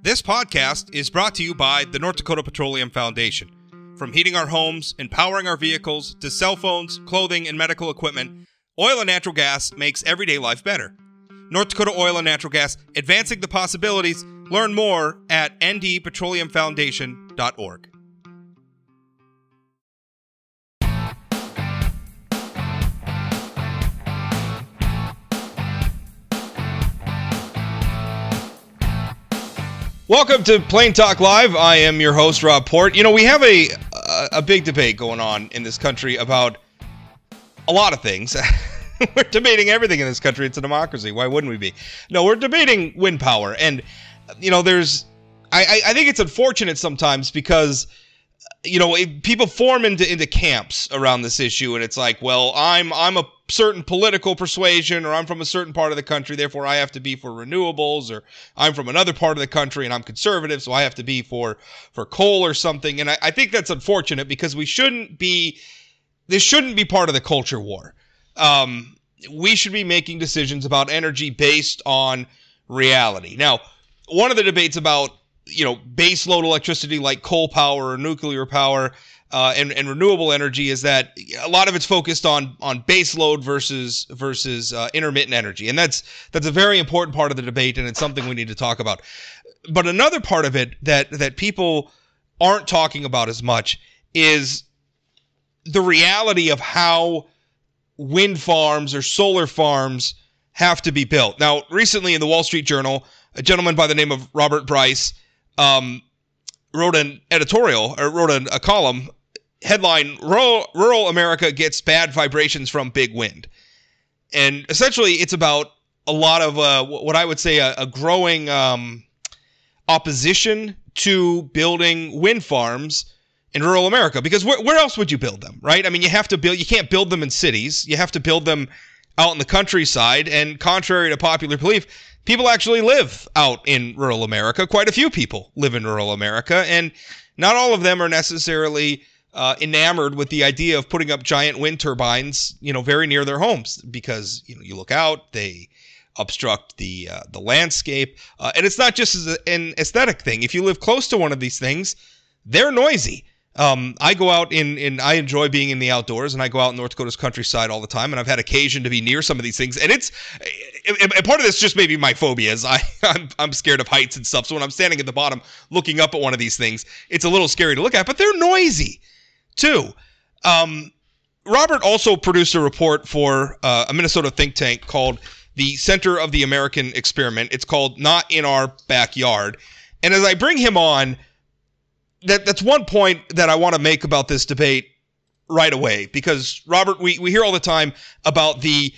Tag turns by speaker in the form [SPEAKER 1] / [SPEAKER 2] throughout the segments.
[SPEAKER 1] This podcast is brought to you by the North Dakota Petroleum Foundation. From heating our homes and powering our vehicles to cell phones, clothing, and medical equipment, oil and natural gas makes everyday life better. North Dakota Oil and Natural Gas, advancing the possibilities. Learn more at ndpetroleumfoundation.org. Welcome to Plain Talk Live. I am your host, Rob Port. You know, we have a big debate going on in this country about a lot of things. We're debating everything in this country. It's a democracy. Why wouldn't we be? No, we're debating wind power. And, you know, I think it's unfortunate sometimes because, you know, people form into camps around this issue. And it's like, well, I'm a certain political persuasion, or I'm from a certain part of the country, therefore I have to be for renewables, or I'm from another part of the country and I'm conservative, so I have to be for coal or something. And I think that's unfortunate because this shouldn't be part of the culture war. We should be making decisions about energy based on reality. Now, one of the debates about, you know, base load electricity like coal power or nuclear power and renewable energy is that a lot of it's focused on base load versus intermittent energy. And that's a very important part of the debate, and it's something we need to talk about. But another part of it that people aren't talking about as much is the reality of how wind farms or solar farms have to be built. Now, recently in the Wall Street Journal, a gentleman by the name of Robert Bryce wrote an editorial, or wrote a column, headline, Rural America Gets Bad Vibrations from Big Wind. And essentially it's about a lot of what I would say a growing opposition to building wind farms in rural America, because where else would you build them, right? I mean, you can't build them in cities. You have to build them out in the countryside, and contrary to popular belief, people actually live out in rural America. Quite a few people live in rural America, and not all of them are necessarily enamored with the idea of putting up giant wind turbines, you know, very near their homes, because, you know, you look out, they obstruct the landscape, and it's not just an aesthetic thing. If you live close to one of these things, they're noisy. I go out I enjoy being in the outdoors, and I go out in North Dakota's countryside all the time, and I've had occasion to be near some of these things, and part of this just maybe my phobia is I'm scared of heights and stuff, so when I'm standing at the bottom looking up at one of these things, it's a little scary to look at, but they're noisy too. Robert also produced a report for a Minnesota think tank called the Center of the American Experiment. It's called Not in Our Backyard, and as I bring him on, that's one point that I want to make about this debate right away, because Robert, we hear all the time about the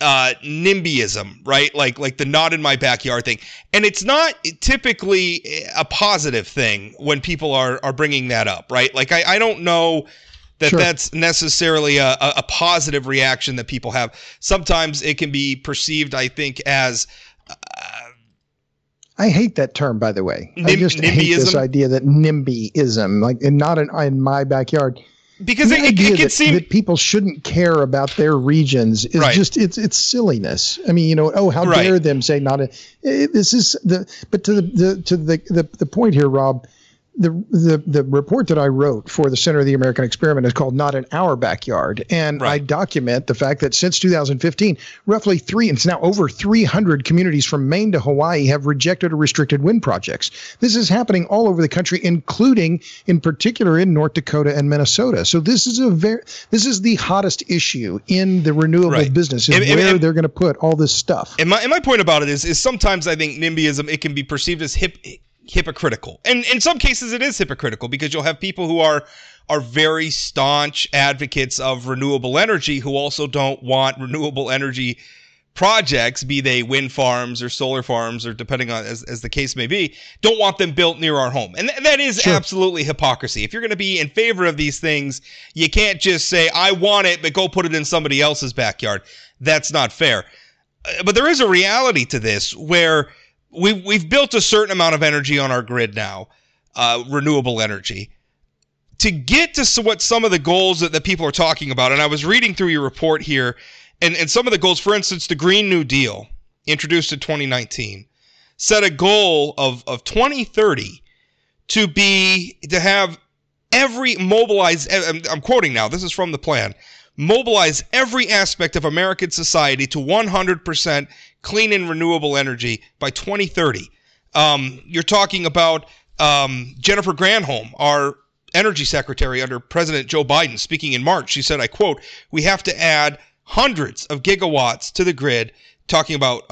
[SPEAKER 1] NIMBYism, right? Like the not in my backyard thing. And it's not typically a positive thing when people are bringing that up, right? Like I don't know that Sure. That's necessarily a positive reaction that people have. Sometimes it can be perceived, I think, as
[SPEAKER 2] I hate that term, by the way. I just hate this idea that NIMBYism, like, and not in my backyard.
[SPEAKER 1] Because it can seem
[SPEAKER 2] that people shouldn't care about their regions is right. Just it's silliness. I mean, you know, how right. dare them say not? This is but to the point here, Rob. The report that I wrote for the Center of the American Experiment is called Not in Our Backyard. And right. I document the fact that since 2015, roughly it's now over 300 communities from Maine to Hawaii have rejected or restricted wind projects. This is happening all over the country, including in particular in North Dakota and Minnesota. So this is the hottest issue in the renewable right. business, is where they're going to put all this stuff. And
[SPEAKER 1] my point about it is sometimes I think NIMBYism, it can be perceived as hypocritical, and in some cases it is hypocritical, because you'll have people who are very staunch advocates of renewable energy who also don't want renewable energy projects, be they wind farms or solar farms, or depending on as the case may be, don't want them built near our home. And that is Sure. absolutely hypocrisy. If you're going to be in favor of these things, you can't just say, I want it, but go put it in somebody else's backyard. That's not fair. But there is a reality to this where we've built a certain amount of energy on our grid now, renewable energy. To get to what some of the goals that people are talking about, and I was reading through your report here, and some of the goals, for instance, the Green New Deal, introduced in 2019, set a goal of 2030 to have every mobilize, I'm quoting now, this is from the plan, mobilize every aspect of American society to 100% clean and renewable energy by 2030. You're talking about Jennifer Granholm, our energy secretary under President Joe Biden, speaking in March. She said, I quote, "We have to add hundreds of gigawatts to the grid," talking about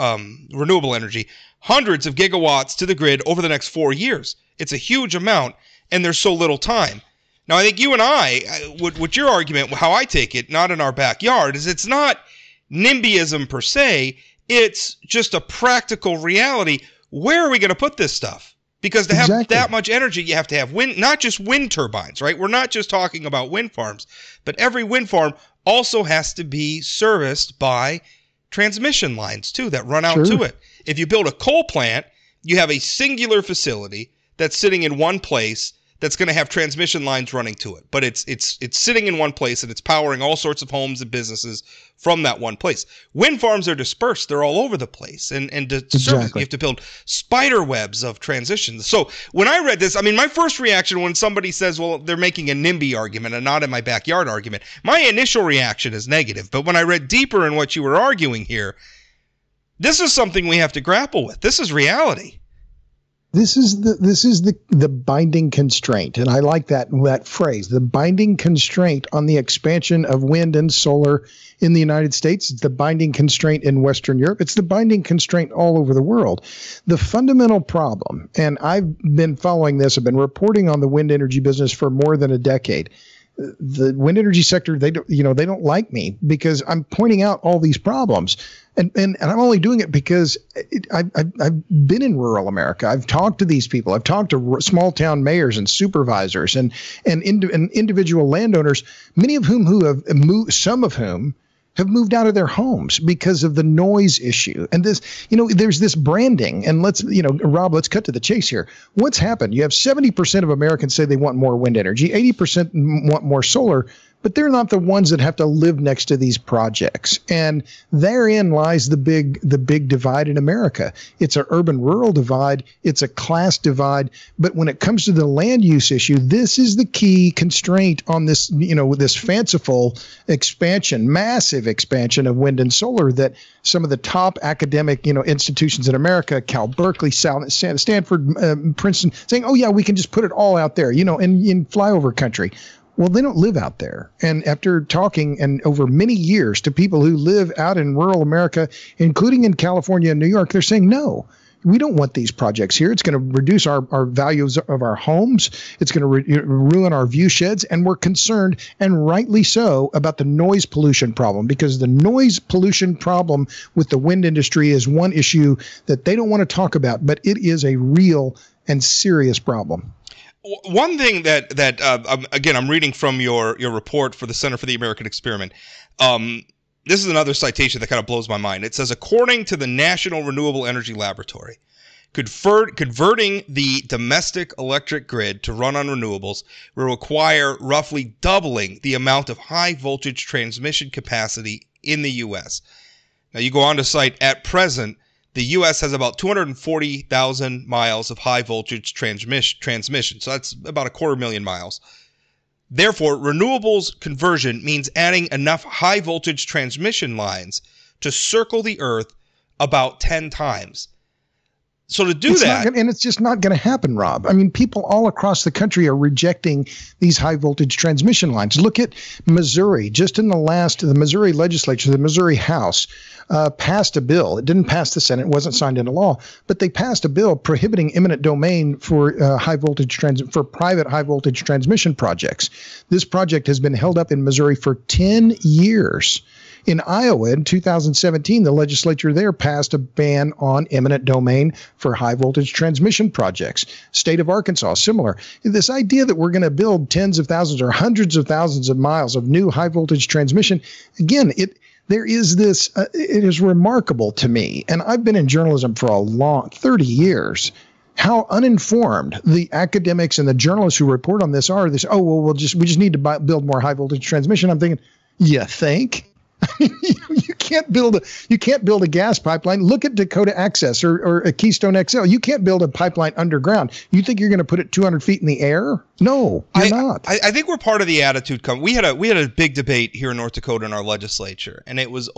[SPEAKER 1] renewable energy, hundreds of gigawatts to the grid over the next 4 years. It's a huge amount, and there's so little time. Now, I think you and I, what your argument, how I take it, not in our backyard, is it's not NIMBYism per se. It's just a practical reality. Where are we going to put this stuff? Because to have that much energy, you have to have wind, not just wind turbines, right? We're not just talking about wind farms, but every wind farm also has to be serviced by transmission lines, too, that run out to it. If you build a coal plant, you have a singular facility that's sitting in one place that's going to have transmission lines running to it. But it's sitting in one place, and it's powering all sorts of homes and businesses from that one place. Wind farms are dispersed. They're all over the place. And to serve, you have to build spider webs of transitions. So when I read this, I mean, my first reaction when somebody says, well, they're making a NIMBY argument and not in my backyard argument, my initial reaction is negative. But when I read deeper in what you were arguing here, this is something we have to grapple with. This is reality.
[SPEAKER 2] This is the binding constraint, and I like that phrase, the binding constraint on the expansion of wind and solar in the United States. It's the binding constraint in Western Europe. It's the binding constraint all over the world. The fundamental problem, and I've been following this, I've been reporting on the wind energy business for more than a decade. The wind energy sector, they don't like me because I'm pointing out all these problems, and I'm only doing it because I've been in rural America. I've talked to these people. I've talked to small town mayors and supervisors and individual landowners, many of whom have moved, some of whom have moved out of their homes because of the noise issue. And this, there's this branding. And Rob, let's cut to the chase here. What's happened? You have 70% of Americans say they want more wind energy, 80% want more solar, but they're not the ones that have to live next to these projects. And therein lies the big divide in America. It's an urban-rural divide. It's a class divide. But when it comes to the land use issue, this is the key constraint on this, this fanciful expansion, massive expansion of wind and solar that some of the top academic, institutions in America, Cal Berkeley, Stanford, Princeton, saying, oh, yeah, we can just put it all out there, in flyover country. Well, they don't live out there. And after talking and over many years to people who live out in rural America, including in California and New York, they're saying, no, we don't want these projects here. It's going to reduce our values of our homes. It's going to ruin our view sheds. And we're concerned, and rightly so, about the noise pollution problem, because the noise pollution problem with the wind industry is one issue that they don't want to talk about, but it is a real and serious problem.
[SPEAKER 1] One thing that again, I'm reading from your report for the Center for the American Experiment. This is another citation that kind of blows my mind. It says, according to the National Renewable Energy Laboratory, converting the domestic electric grid to run on renewables will require roughly doubling the amount of high voltage transmission capacity in the U.S. Now, you go on to cite, at present, the U.S. has about 240,000 miles of high voltage transmission. So that's about 250,000 miles. Therefore, renewables conversion means adding enough high voltage transmission lines to circle the Earth about 10 times. So to do that,
[SPEAKER 2] and it's just not going to happen, Rob. I mean, people all across the country are rejecting these high voltage transmission lines. Look at Missouri. Just in the Missouri legislature, the Missouri House passed a bill. It didn't pass the Senate. It wasn't signed into law, but they passed a bill prohibiting eminent domain for private high voltage transmission projects. This project has been held up in Missouri for 10 years. In Iowa, in 2017, the legislature there passed a ban on eminent domain for high voltage transmission projects. State of Arkansas, similar. This idea that we're going to build tens of thousands or hundreds of thousands of miles of new high voltage transmission, again, it is remarkable to me. And I've been in journalism for 30 years. How uninformed the academics and the journalists who report on this are. We just need to build more high voltage transmission. I'm thinking, you think? You can't build a gas pipeline. Look at Dakota Access or a Keystone XL. You can't build a pipeline underground. You think you're going to put it 200 feet in the air? No, you're not.
[SPEAKER 1] I think we're part of the attitude. We had a big debate here in North Dakota in our legislature, and it was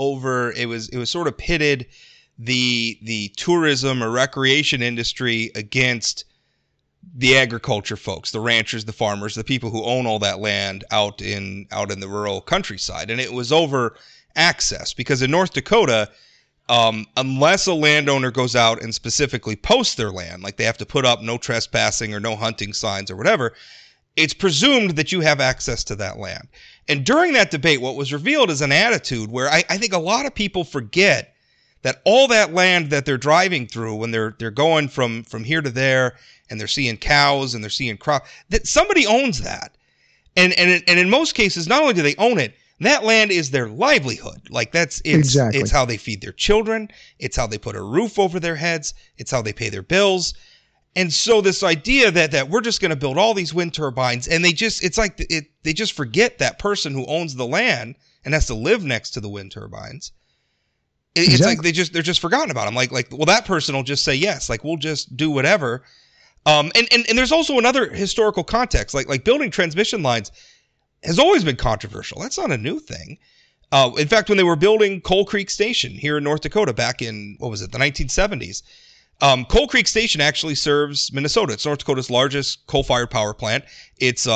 [SPEAKER 1] sort of pitted the tourism or recreation industry against the agriculture folks, the ranchers, the farmers, the people who own all that land out in the rural countryside. And it was over access, because in North Dakota, unless a landowner goes out and specifically posts their land, like they have to put up no trespassing or no hunting signs or whatever, it's presumed that you have access to that land. And during that debate, what was revealed is an attitude where I think a lot of people forget that all that land that they're driving through when they're going from here to there, and they're seeing cows and they're seeing crops, that somebody owns that. And in most cases, not only do they own it, that land is their livelihood. Like
[SPEAKER 2] exactly.
[SPEAKER 1] It's how they feed their children. It's how they put a roof over their heads. It's how they pay their bills. And so this idea that we're just going to build all these wind turbines, and they just forget that person who owns the land and has to live next to the wind turbines. It's
[SPEAKER 2] exactly.
[SPEAKER 1] like they're just forgotten about them. Like, well, that person will just say yes. Like, we'll just do whatever. And there's also another historical context, like building transmission lines has always been controversial. That's not a new thing. In fact, when they were building Coal Creek Station here in North Dakota back in, the 1970s, Coal Creek Station actually serves Minnesota. It's North Dakota's largest coal-fired power plant. It's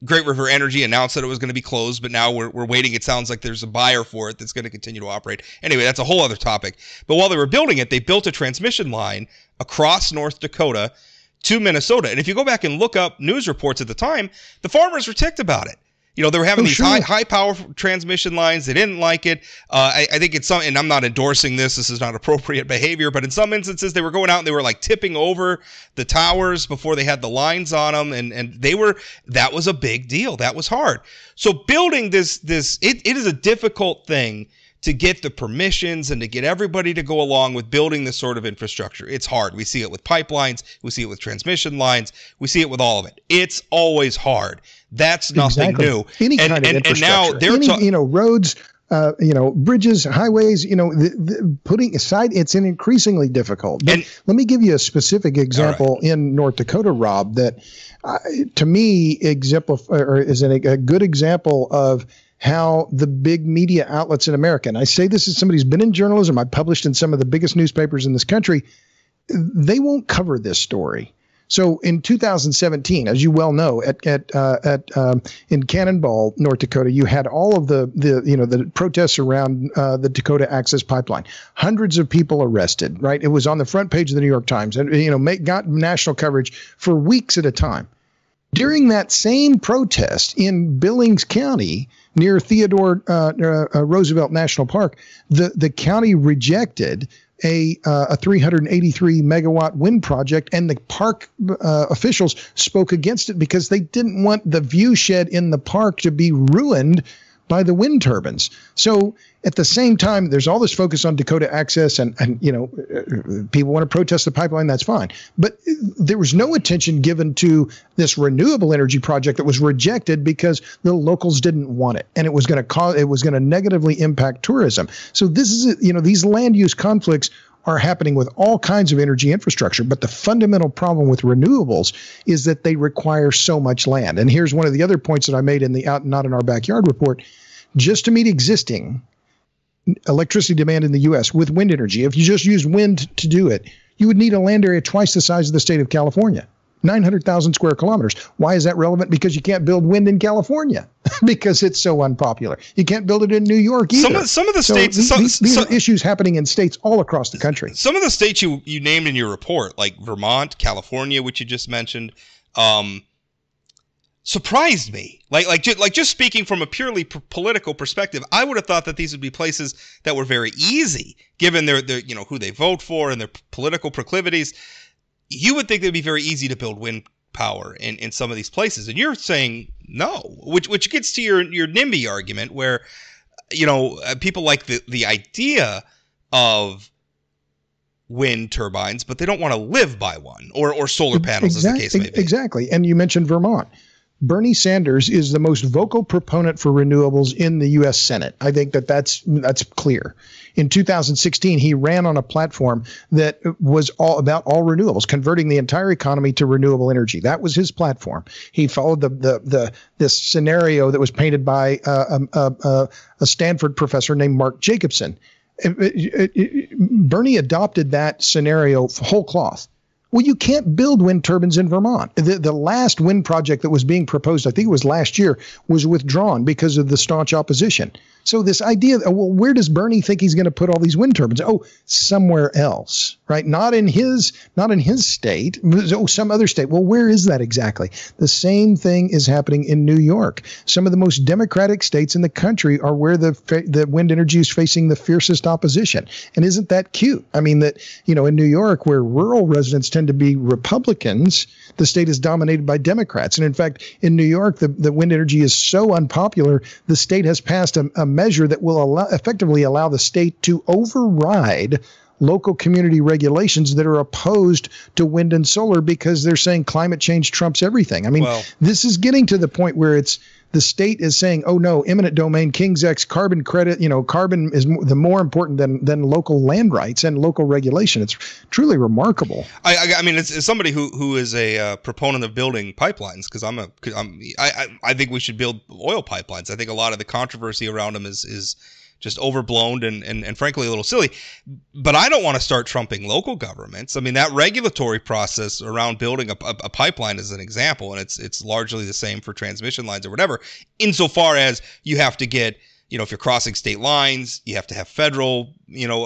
[SPEAKER 1] Great River Energy announced that it was going to be closed, but now we're waiting. It sounds like there's a buyer for it that's going to continue to operate. Anyway, that's a whole other topic. But while they were building it, they built a transmission line across North Dakota to Minnesota. And if you go back and look up news reports at the time, the farmers were ticked about it. They were having these high power transmission lines. They didn't like it. I think it's and I'm not endorsing this. This is not appropriate behavior, but in some instances they were going out and they were like tipping over the towers before they had the lines on them. And that was a big deal. That was hard. So building this, it is a difficult thing to get the permissions and to get everybody to go along with building this sort of infrastructure. It's hard. We see it with pipelines. We see it with transmission lines. We see it with all of it. It's always hard. That's nothing new.
[SPEAKER 2] Any kind of infrastructure. And now they're roads, bridges, highways, putting aside, it's increasingly difficult. But let me give you a specific example in North Dakota, Rob, that to me is a good example of how the big media outlets in America, and I say this as somebody who's been in journalism, I published in some of the biggest newspapers in this country, they won't cover this story. So in 2017, as you well know, in Cannonball, North Dakota, you had all of the protests around the Dakota Access Pipeline. Hundreds of people arrested. Right, it was on the front page of the New York Times, and got national coverage for weeks at a time. During that same protest in Billings County, near Theodore Roosevelt National Park, the county rejected a 383 megawatt wind project, and the park officials spoke against it because they didn't want the view shed in the park to be ruined by the wind turbines. So at the same time, there's all this focus on Dakota Access, and people want to protest the pipeline. That's fine, but there was no attention given to this renewable energy project that was rejected because the locals didn't want it, and it was going to negatively impact tourism. So this is these land use conflicts are happening with all kinds of energy infrastructure. But the fundamental problem with renewables is that they require so much land. And here's one of the other points that I made in the Not in Our Backyard report. Just to meet existing electricity demand in the U.S. with wind energy, if you just use wind to do it, you would need a land area twice the size of the state of California. 900,000 square kilometers. Why is that relevant? Because you can't build wind in California because it's so unpopular. You can't build it in New York either.
[SPEAKER 1] Some of the states,
[SPEAKER 2] these are issues happening in states all across the country.
[SPEAKER 1] Some of the states you named in your report, like Vermont, California, which you just mentioned, surprised me. Like just speaking from a purely political perspective, I would have thought that these would be places that were very easy, given their who they vote for and their political proclivities. You would think it would be very easy to build wind power in some of these places. And you're saying no, which gets to your NIMBY argument where, people like the idea of wind turbines, but they don't want to live by one or solar panels, as the case may be.
[SPEAKER 2] Exactly. And you mentioned Vermont. Bernie Sanders is the most vocal proponent for renewables in the U.S. Senate. I think that's clear. In 2016, he ran on a platform that was all about all renewables, converting the entire economy to renewable energy. That was his platform. He followed this scenario that was painted by a Stanford professor named Mark Jacobson. Bernie adopted that scenario whole cloth. Well, you can't build wind turbines in Vermont. The last wind project that was being proposed, I think it was last year, was withdrawn because of the staunch opposition. So this idea, well, where does Bernie think he's going to put all these wind turbines? Oh, somewhere else, right? Not in his state. Oh, some other state. Well, where is that exactly? The same thing is happening in New York. Some of the most democratic states in the country are where the wind energy is facing the fiercest opposition. And isn't that cute? I mean, that, in New York, where rural residents tend to be Republicans, the state is dominated by Democrats. And in fact, in New York, the wind energy is so unpopular, the state has passed a measure that will effectively allow the state to override local community regulations that are opposed to wind and solar because they're saying climate change trumps everything. I mean, this is getting to the point where the state is saying, oh no, eminent domain, King's X, carbon credit, carbon is the more important than local land rights and local regulation. It's truly remarkable.
[SPEAKER 1] I mean, it's somebody who is a proponent of building pipelines, because I think we should build oil pipelines. I think a lot of the controversy around them is just overblown and frankly a little silly. But I don't want to start trumping local governments. I mean, that regulatory process around building a pipeline is an example, and it's largely the same for transmission lines or whatever, insofar as you have to get, if you're crossing state lines, you have to have federal,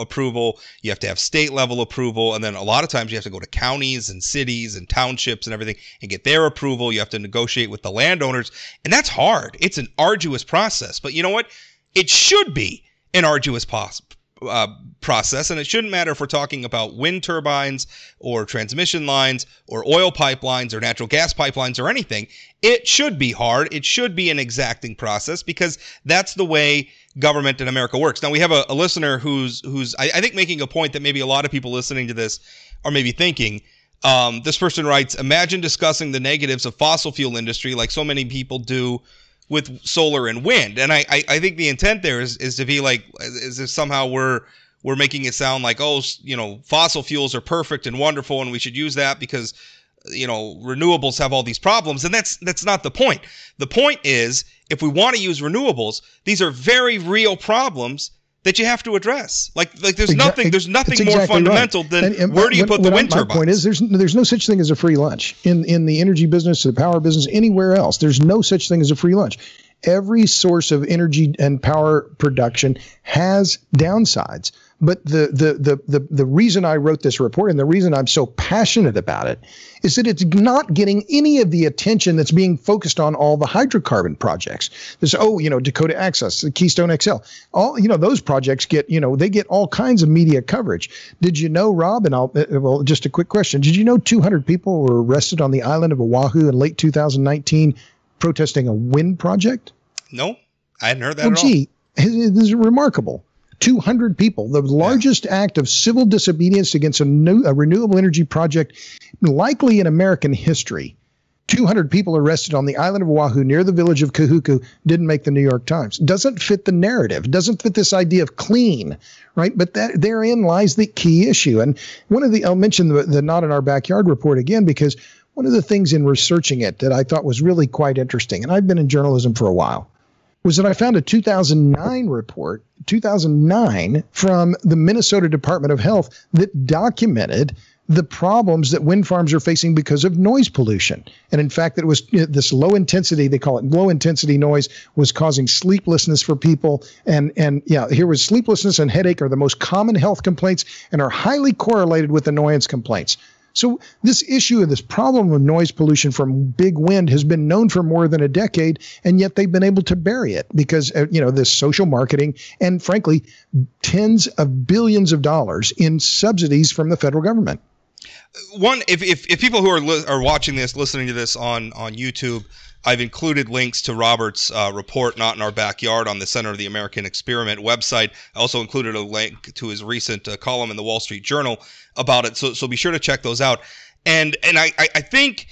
[SPEAKER 1] approval, you have to have state level approval, and then a lot of times you have to go to counties and cities and townships and everything and get their approval. You have to negotiate with the landowners, and that's hard. It's an arduous process. But you know what? It should be an arduous process, and it shouldn't matter if we're talking about wind turbines or transmission lines or oil pipelines or natural gas pipelines or anything. It should be hard. It should be an exacting process, because that's the way government in America works. Now, we have a listener who's I think making a point that maybe a lot of people listening to this are maybe thinking. This person writes, imagine discussing the negatives of fossil fuel industry like so many people do with solar and wind. And I think the intent there is to be like, as if somehow we're making it sound like, fossil fuels are perfect and wonderful and we should use that because, renewables have all these problems. And that's not the point. The point is, if we want to use renewables, these are very real problems that you have to address. Like there's nothing more fundamental than where do you put the wind turbines? My point is there's no such thing as a free lunch in the energy business, the power business, anywhere else. There's no such thing as a free lunch. Every source of energy and power production has downsides. But the reason I wrote this report and the reason I'm so passionate about it is that it's not getting any of the attention that's being focused on all the hydrocarbon projects. There's, Dakota Access, the Keystone XL, all, those projects get, they get all kinds of media coverage. Did you know, Rob, and just a quick question. Did you know 200 people were arrested on the island of Oahu in late 2019 protesting a wind project? No, I hadn't heard that at all.
[SPEAKER 2] Gee, this is remarkable. 200 people, the largest act of civil disobedience against a renewable energy project likely in American history. 200 people arrested on the island of Oahu near the village of Kahuku didn't make the New York Times. Doesn't fit the narrative. Doesn't fit this idea of clean, right? But therein lies the key issue. And I'll mention the Not in Our Backyard report again, because one of the things in researching it that I thought was really quite interesting, and I've been in journalism for a while, was that I found a 2009 report, 2009, from the Minnesota Department of Health that documented the problems that wind farms are facing because of noise pollution. And in fact, it was this low intensity, they call it low intensity noise, was causing sleeplessness for people. And here was sleeplessness and headache are the most common health complaints and are highly correlated with annoyance complaints. So this issue of this problem of noise pollution from big wind has been known for more than a decade, and yet they've been able to bury it because, this social marketing and, frankly, tens of billions of dollars in subsidies from the federal government.
[SPEAKER 1] One, if people who are watching this, listening to this on YouTube, I've included links to Robert's report, Not in Our Backyard, on the Center of the American Experiment website. I also included a link to his recent column in the Wall Street Journal about it. So be sure to check those out. And I think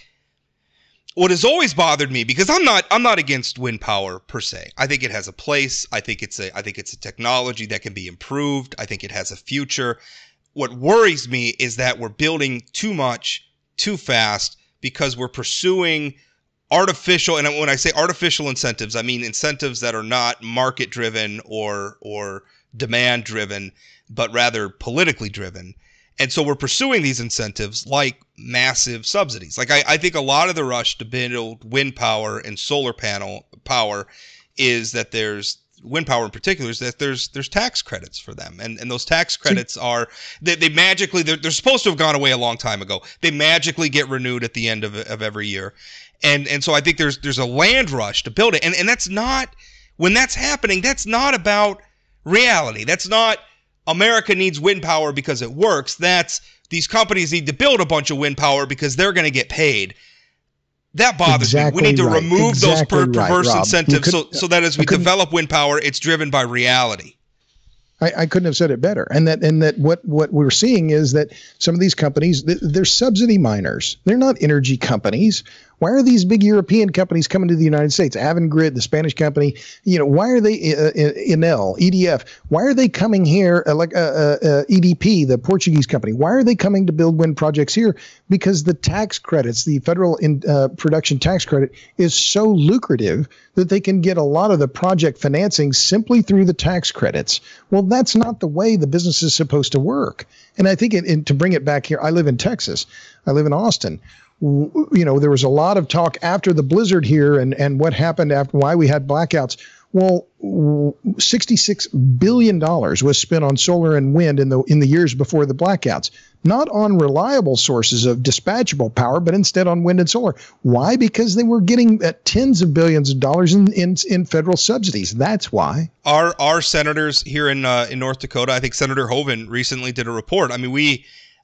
[SPEAKER 1] what has always bothered me, because I'm not against wind power per se. I think it has a place. I think it's a technology that can be improved. I think it has a future. What worries me is that we're building too much, too fast, because we're pursuing artificial, and when I say artificial incentives, I mean incentives that are not market driven or demand driven, but rather politically driven. And so we're pursuing these incentives like massive subsidies. Like I think a lot of the rush to build wind power and solar panel power is that there's wind power in particular is that there's tax credits for them. And those tax credits are, they magically, they're supposed to have gone away a long time ago. They magically get renewed at the end of every year. And so I think there's a land rush to build it. And that's not, when that's happening, that's not about reality. That's not America needs wind power because it works. That's these companies need to build a bunch of wind power because they're going to get paid. That bothers me. We need to remove those perverse incentives so that as we develop wind power, it's driven by reality.
[SPEAKER 2] I couldn't have said it better. And that what we're seeing is that some of these companies, they're subsidy miners. They're not energy companies. Why are these big European companies coming to the United States? Avangrid, the Spanish company, why are they, Enel, EDF, why are they coming here, EDP, the Portuguese company? Why are they coming to build wind projects here? Because the tax credits, the federal production tax credit is so lucrative that they can get a lot of the project financing simply through the tax credits. Well, that's not the way the business is supposed to work. And I think to bring it back here, I live in Texas. I live in Austin. There was a lot of talk after the blizzard here and what happened after, why we had blackouts. Well, $66 billion was spent on solar and wind in the years before the blackouts, not on reliable sources of dispatchable power, but instead on wind and solar. Why? Because they were getting tens of billions of dollars in federal subsidies. That's why.
[SPEAKER 1] Our senators here in North Dakota, I think Senator Hoeven recently did a report. I mean,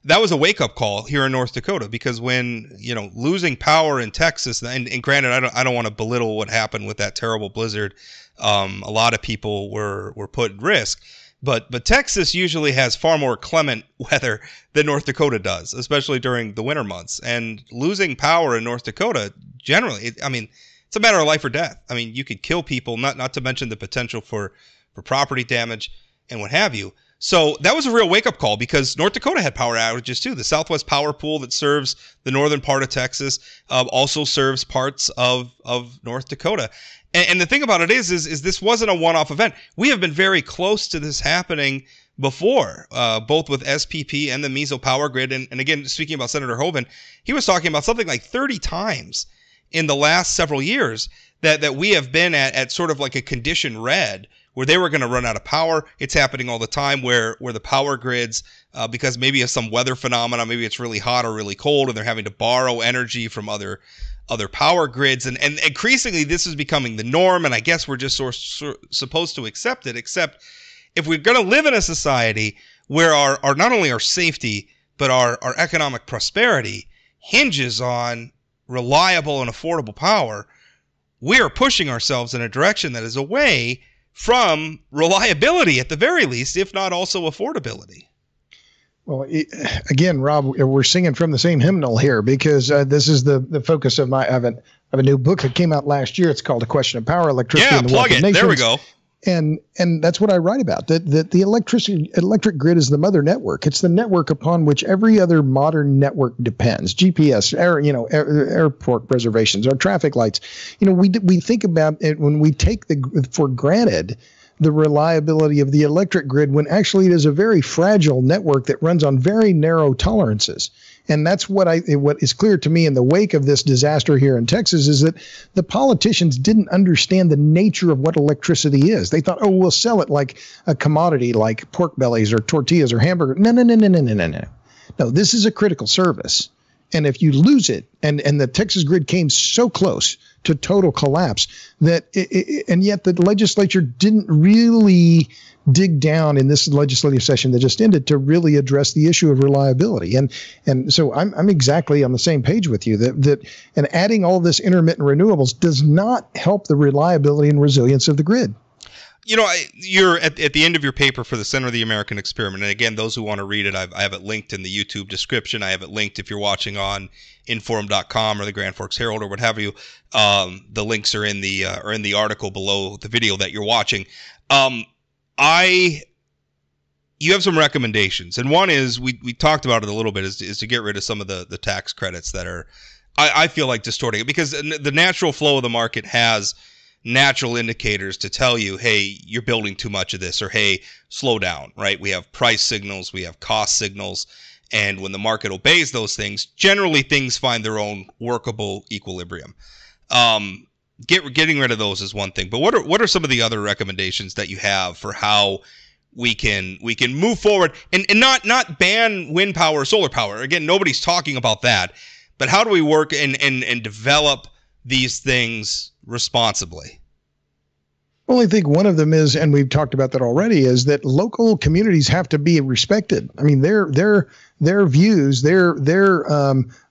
[SPEAKER 1] that was a wake-up call here in North Dakota, because when, losing power in Texas, and granted, I don't want to belittle what happened with that terrible blizzard. A lot of people were put at risk, but Texas usually has far more clement weather than North Dakota does, especially during the winter months. And losing power in North Dakota, generally, it's a matter of life or death. I mean, you could kill people, not to mention the potential for property damage and what have you. So that was a real wake-up call, because North Dakota had power outages too. The Southwest Power Pool that serves the northern part of Texas also serves parts of North Dakota. And the thing about it is this wasn't a one-off event. We have been very close to this happening before, both with SPP and the Meso Power Grid. And again, speaking about Senator Hoeven, he was talking about something like 30 times in the last several years that we have been at sort of like a condition red, where they were going to run out of power. It's happening all the time where the power grids, because maybe of some weather phenomena, maybe it's really hot or really cold, and they're having to borrow energy from other power grids. And increasingly, this is becoming the norm, and I guess we're just supposed to accept it, except if we're going to live in a society where our not only our safety, but our economic prosperity hinges on reliable and affordable power, we are pushing ourselves in a direction that is away from reliability at the very least, if not also affordability.
[SPEAKER 2] Well, again, Rob, we're singing from the same hymnal here, because this is the focus of I have a new book that came out last year. It's called A Question of Power, Electricity and the Wealth of Nations.
[SPEAKER 1] There we go.
[SPEAKER 2] And that's what I write about, that the electric grid is the mother network. It's the network upon which every other modern network depends. GPS, airport reservations, our traffic lights. We think about it when we take for granted the reliability of the electric grid, when actually it is a very fragile network that runs on very narrow tolerances. And that's what is clear to me in the wake of this disaster here in Texas, is that the politicians didn't understand the nature of what electricity is. They thought, we'll sell it like a commodity, like pork bellies or tortillas or hamburger. No. No, this is a critical service. And if you lose it, and the Texas grid came so close to total collapse and yet the legislature didn't really dig down in this legislative session that just ended to really address the issue of reliability. And so I'm exactly on the same page with you that adding all this intermittent renewables does not help the reliability and resilience of the grid.
[SPEAKER 1] you're at the end of your paper for the Center of the American Experiment. And again, those who want to read it, I have it linked in the YouTube description. I have it linked if you're watching on Inforum.com or the Grand Forks Herald or what have you. The links are in the article below the video that you're watching. You have some recommendations, and one is we talked about it a little bit is to get rid of some of the tax credits that are I feel like distorting it, because the natural flow of the market has natural indicators to tell you, hey, you're building too much of this, or hey, slow down, right? We have price signals, we have cost signals, and when the market obeys those things, generally things find their own workable equilibrium. Getting rid of those is one thing, but what are some of the other recommendations that you have for how we can move forward and not ban wind power or solar power? Again, nobody's talking about that, but how do we work and develop these things responsibly?
[SPEAKER 2] Well, I think one of them is, and we've talked about that already, is that local communities have to be respected. I mean, their views, their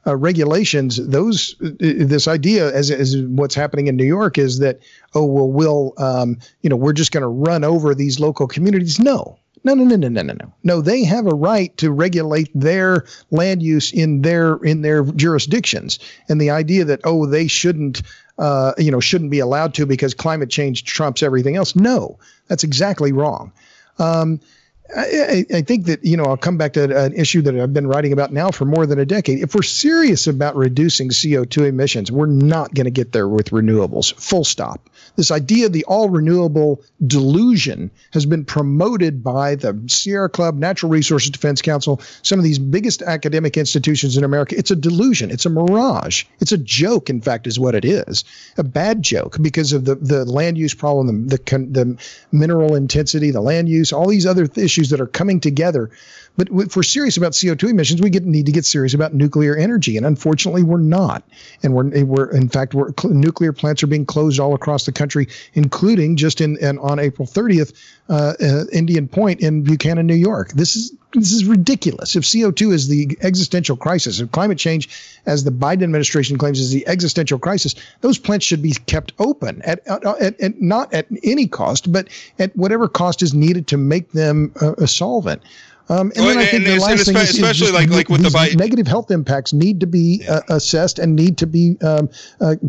[SPEAKER 2] regulations, this idea as what's happening in New York is that, we're just going to run over these local communities. No. No, they have a right to regulate their land use in their jurisdictions. And the idea that, they shouldn't be allowed to because climate change trumps everything else. No, that's exactly wrong. I think that, I'll come back to an issue that I've been writing about now for more than a decade. If we're serious about reducing CO2 emissions, we're not going to get there with renewables, full stop. This idea of the all renewable delusion has been promoted by the Sierra Club, Natural Resources Defense Council, some of these biggest academic institutions in America. It's a delusion. It's a mirage. It's a joke, in fact, is what it is. A bad joke because of the land use problem, the mineral intensity, the land use, all these other issues that are coming together. But if we're serious about CO2 emissions, we need to get serious about nuclear energy. And unfortunately, we're not. And nuclear plants are being closed all across the country, including just on April 30th, Indian Point in Buchanan, New York. This is ridiculous. If CO2 is the existential crisis, if climate change, as the Biden administration claims, is the existential crisis, those plants should be kept open at not at any cost, but at whatever cost is needed to make them solvent. And then I think the last thing is like with the negative health impacts need to be assessed and need to be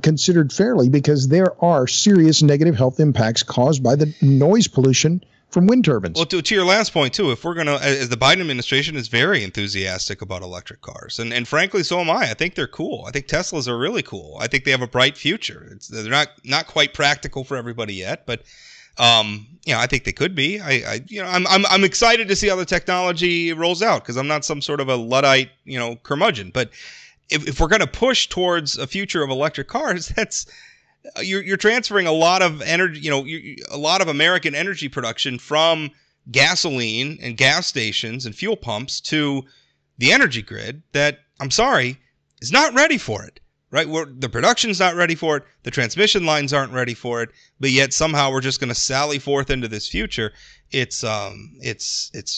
[SPEAKER 2] considered fairly, because there are serious negative health impacts caused by the noise pollution from wind turbines.
[SPEAKER 1] Well, to your last point, too, if we're going to, as the Biden administration is very enthusiastic about electric cars, and frankly, so am I. I think they're cool. I think Teslas are really cool. I think they have a bright future. They're not quite practical for everybody yet, but I think they could be. I'm excited to see how the technology rolls out, because I'm not some sort of a Luddite, curmudgeon. But if we're going to push towards a future of electric cars, that's you're transferring a lot of energy, a lot of American energy production from gasoline and gas stations and fuel pumps to the energy grid that, I'm sorry, is not ready for it. Right, the production's not ready for it, the transmission lines aren't ready for it, but yet somehow we're just going to sally forth into this future. It's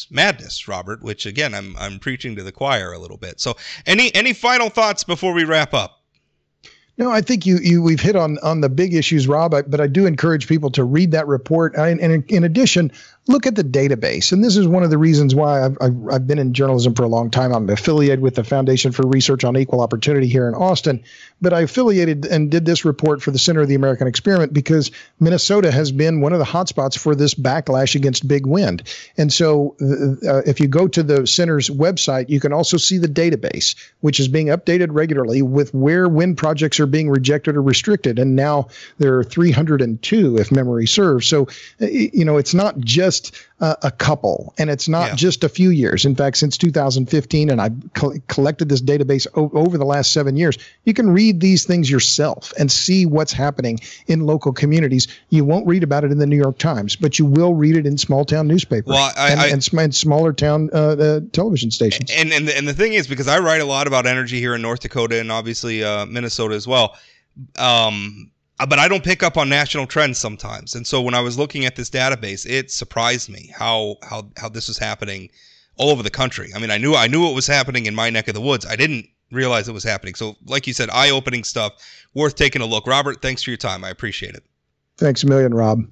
[SPEAKER 1] madness, Robert. Which again, I'm preaching to the choir a little bit. So, any final thoughts before we wrap up?
[SPEAKER 2] No, I think we've hit on the big issues, Rob. But I do encourage people to read that report, and in addition, look at the database. And this is one of the reasons why I've been in journalism for a long time. I'm affiliated with the Foundation for Research on Equal Opportunity here in Austin, but I affiliated and did this report for the Center of the American Experiment because Minnesota has been one of the hotspots for this backlash against big wind. And so if you go to the center's website, you can also see the database, which is being updated regularly with where wind projects are being rejected or restricted. And now there are 302, if memory serves. So, it's not just a couple, and it's not just a few years. In fact, since 2015, and I've collected this database over the last 7 years, you can read these things yourself and see what's happening in local communities. You won't read about it in the New York Times, but you will read it in small town newspapers and smaller town television stations.
[SPEAKER 1] And the thing is, because I write a lot about energy here in North Dakota and obviously Minnesota as well, but I don't pick up on national trends sometimes. And so when I was looking at this database, it surprised me how this was happening all over the country. I mean, I knew it was happening in my neck of the woods. I didn't realize it was happening. So like you said, eye-opening stuff, worth taking a look. Robert, thanks for your time. I appreciate it.
[SPEAKER 2] Thanks a million, Rob.